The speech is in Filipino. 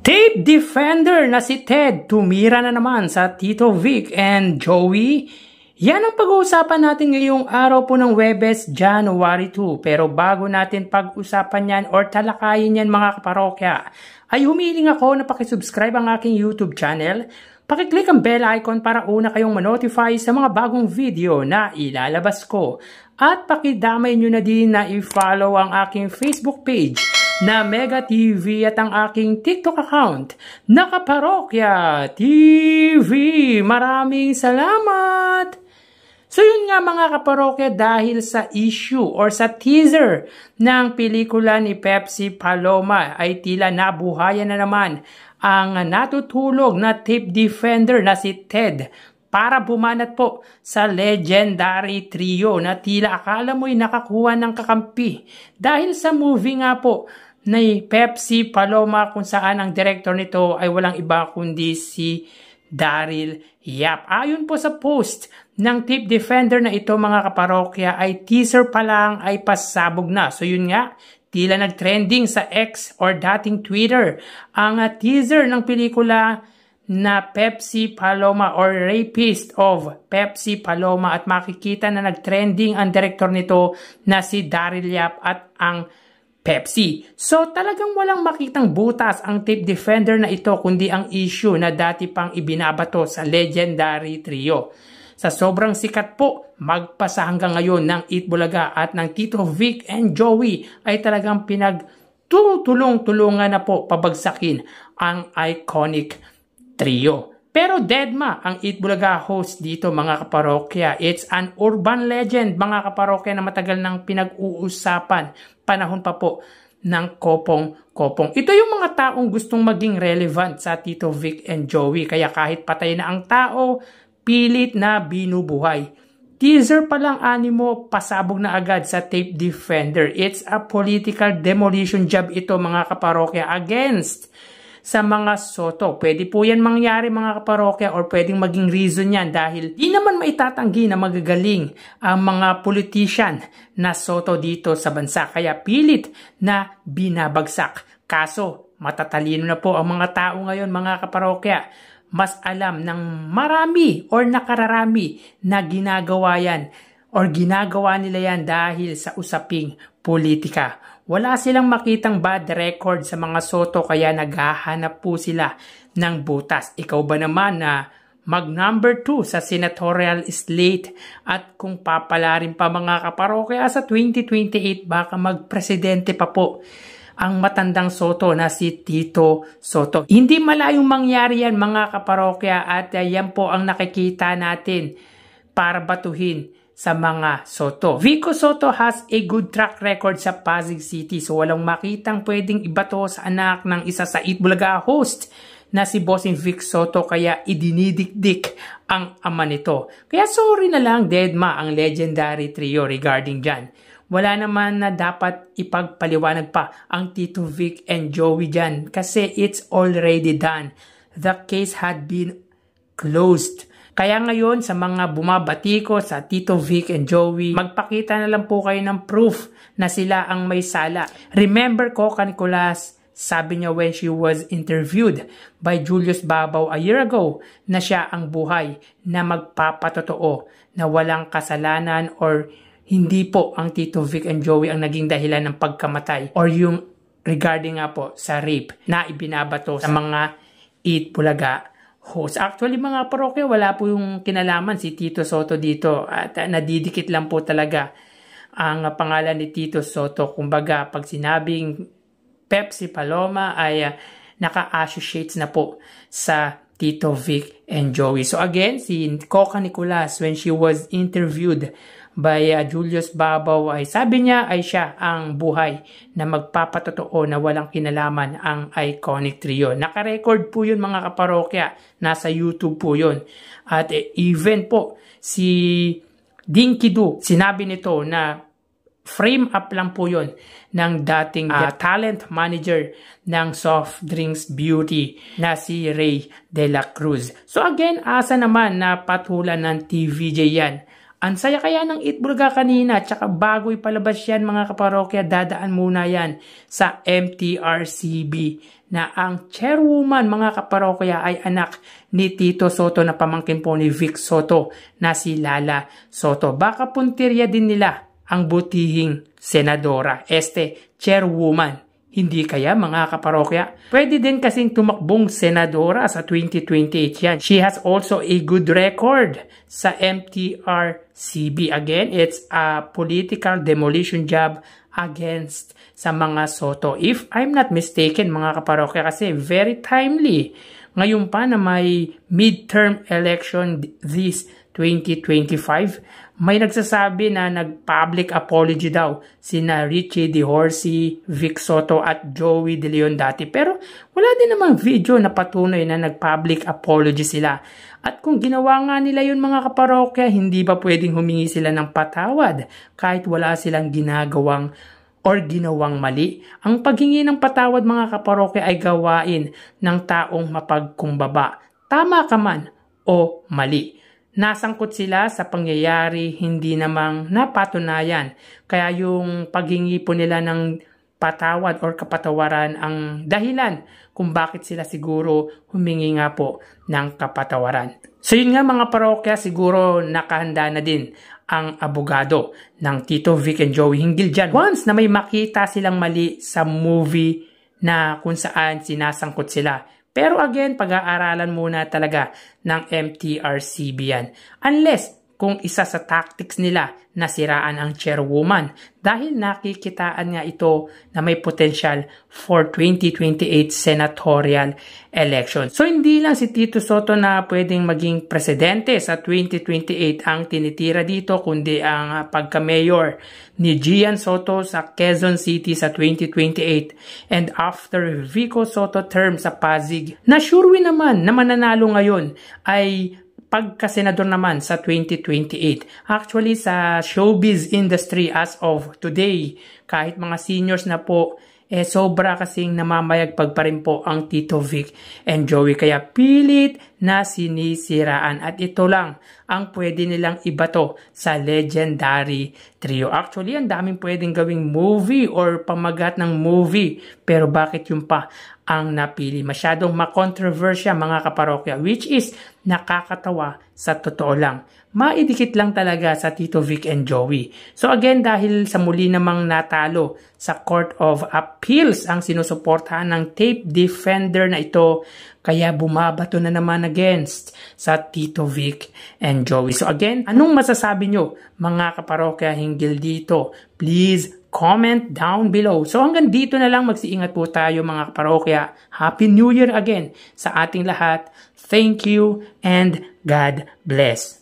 Tape defender na si Ted tumira na naman sa Tito Vic and Joey. Yan ang pag-uusapan natin ngayong araw po ng Huwebes, January 2. Pero bago natin pag-usapan yan or talakayin yan mga kaparokya, ay humiling ako na pakisubscribe ang aking YouTube channel. Pakiclick ang bell icon para una kayong manotify sa mga bagong video na ilalabas ko. At pakidamay nyo na din na i-follow ang aking Facebook page na Mega TV at ang aking TikTok account na Kaparokya TV. Maraming salamat! So yun nga mga kaparokya, dahil sa issue or sa teaser ng pelikula ni Pepsi Paloma ay tila nabuhayan na naman ang natutulog na tape defender na si Ted para bumanat po sa legendary trio na tila akala mo'y nakakuha ng kakampi dahil sa movie nga po ni Pepsi Paloma kung saan ang director nito ay walang iba kundi si Daryl Yap. Ayon po sa post ng tape defender na ito mga kaparokya ay teaser pa lang ay pasabog na. So yun nga, tila nag-trending sa X or dating Twitter ang teaser ng pelikula na Pepsi Paloma or Rapist of Pepsi Paloma at makikita na nag-trending ang director nito na si Daryl Yap at ang Pepsi. So talagang walang makitang butas ang tape defender na ito kundi ang issue na dati pang ibinabato sa legendary trio. Sa sobrang sikat po, magpasa hanggang ngayon ng Eat Bulaga at ng Tito Vic and Joey ay talagang pinagtutulong-tulungan na po pabagsakin ang iconic trio. Pero deadma ang Eat Bulaga host dito mga kaparokya. It's an urban legend mga kaparokya na matagal nang pinag-uusapan. Panahon pa po ng kopong-kopong. Ito yung mga taong gustong maging relevant sa Tito Vic and Joey. Kaya kahit patay na ang tao, pilit na binubuhay. Teaser pa lang animo, pasabog na agad sa tape defender. It's a political demolition job ito mga kaparokya against sa mga soto. Pwede po yan mangyari mga kaparokya or pwedeng maging reason yan dahil di naman maitatanggi na magagaling ang mga politician na soto dito sa bansa. Kaya pilit na binabagsak. Kaso matatalino na po ang mga tao ngayon mga kaparokya. Mas alam ng marami or nakararami na ginagawa yan or ginagawa nila yan dahil sa usaping politika. Wala silang makitang bad record sa mga soto kaya naghahanap po sila ng butas. Ikaw ba naman na mag number 2 sa senatorial slate at kung papalarin pa mga kaparokya sa 2028 baka magpresidente pa po ang matandang soto na si Tito Soto. Hindi malayong mangyari yan mga kaparokya at yan po ang nakikita natin para batuhin sa mga soto. Vico Soto has a good track record sa Pasig City so walang makitang pwedeng ibato sa anak ng isa sa Eat Bulaga host na si Bossing Vic Soto kaya idinidikdik ang ama nito. Kaya sorry na lang deadma ang legendary trio regarding dyan. Wala naman na dapat ipagpaliwanag pa ang Tito Vic and Joey dyan kasi it's already done. The case had been closed. Kaya ngayon sa mga bumabati ko sa Tito Vic and Joey, magpakita na lang po kayo ng proof na sila ang may sala. Remember Coca Nicolas, sabi niya when she was interviewed by Julius Babaw a year ago na siya ang buhay na magpapatotoo na walang kasalanan or hindi po ang Tito Vic and Joey ang naging dahilan ng pagkamatay or yung regarding nga po sa rape na ibinabato sa mga Eat Bulaga host. Actually mga parokya, wala po yung kinalaman si Tito Soto dito at nadidikit lang po talaga ang pangalan ni Tito Soto. Kumbaga pag sinabing Pepsi Paloma ay naka-associates na po sa Tito Vic and Joey. So again, si Coca Nicolas when she was interviewed by Julius Babaw ay sabi niya ay siya ang buhay na magpapatotoo na walang kinalaman ang iconic trio. Naka-record po yun mga kaparokya. Nasa YouTube po yun. At even po si Dinky Du, sinabi nito na frame up lang po yun ng dating talent manager ng Soft Drinks Beauty na si Ray De La Cruz. So again, asa naman na patulan ng TVJ yan Ang saya kaya ng Itbulaga kanina, tsaka bago ipalabas yan mga kaparokya, dadaan muna yan sa MTRCB na ang chairwoman mga kaparokya ay anak ni Tito Soto na pamangkin po ni Vic Soto na si Lala Soto. Baka puntirya din nila ang butihing senadora, chairwoman. Hindi kaya mga kaparokya? Pwede din kasing tumakbong senadora sa 2028 yan. She has also a good record sa MTRCB. Again, it's a political demolition job against sa mga Soto. If I'm not mistaken mga kaparokya, kasi very timely. Ngayon pa na may midterm election this 2025, may nagsasabi na nag-public apology daw sina Richie De Horsey, Vic Soto at Joey De Leon dati. Pero wala din namang video na patunay na nag-public apology sila. At kung ginawa nga nila yun mga kaparokya, hindi ba pwedeng humingi sila ng patawad kahit wala silang ginagawang mali? Ang paghingi ng patawad mga kaparokya ay gawain ng taong mapagkumbaba. Tama ka man o mali. Nasangkot sila sa pangyayari, hindi namang napatunayan. Kaya yung paghingi po nila ng patawad or kapatawaran ang dahilan kung bakit sila siguro humingi nga po ng kapatawaran. So yun nga mga parokya, siguro nakahanda na din ang abogado ng Tito Vic and Joey hinggil dyan. Once na may makita silang mali sa movie na kung saan sinasangkot sila. Pero again, pag-aaralan muna talaga ng MTRCB yan. Unless kung isa sa tactics nila na siraan ang chairwoman dahil nakikitaan nga ito na may potential for 2028 senatorial election. So hindi lang si Tito Soto na pwedeng maging presidente sa 2028 ang tinitira dito, kundi ang pagka-mayor ni Gian Soto sa Quezon City sa 2028 and after Vico Soto term sa Pasig na sure naman na mananalo ngayon ay pagka-senador naman sa 2028. Actually, sa showbiz industry as of today, kahit mga seniors na po, sobra kasing namamayagpag pa rin po ang Tito Vic and Joey. Kaya pilit na sinisiraan. At ito lang ang pwede nilang ibato sa legendary trio. Actually, ang daming pwedeng gawing movie or pamagat ng movie. Pero bakit yung pa ang napili? Masyadong makontroversya mga kaparokya, which is nakakatawa sa totoo lang. Maidikit lang talaga sa Tito Vic and Joey. So again, dahil sa muli namang natalo sa Court of Appeals ang sinusuportahan ng tape defender na ito, kaya bumabato na naman against sa Tito Vic and Joey. So again, anong masasabi nyo mga kaparokya hinggil dito? Please comment down below. So hanggang dito na lang, magsiingat po tayo mga kaparokya. Happy New Year again sa ating lahat. Thank you and God bless.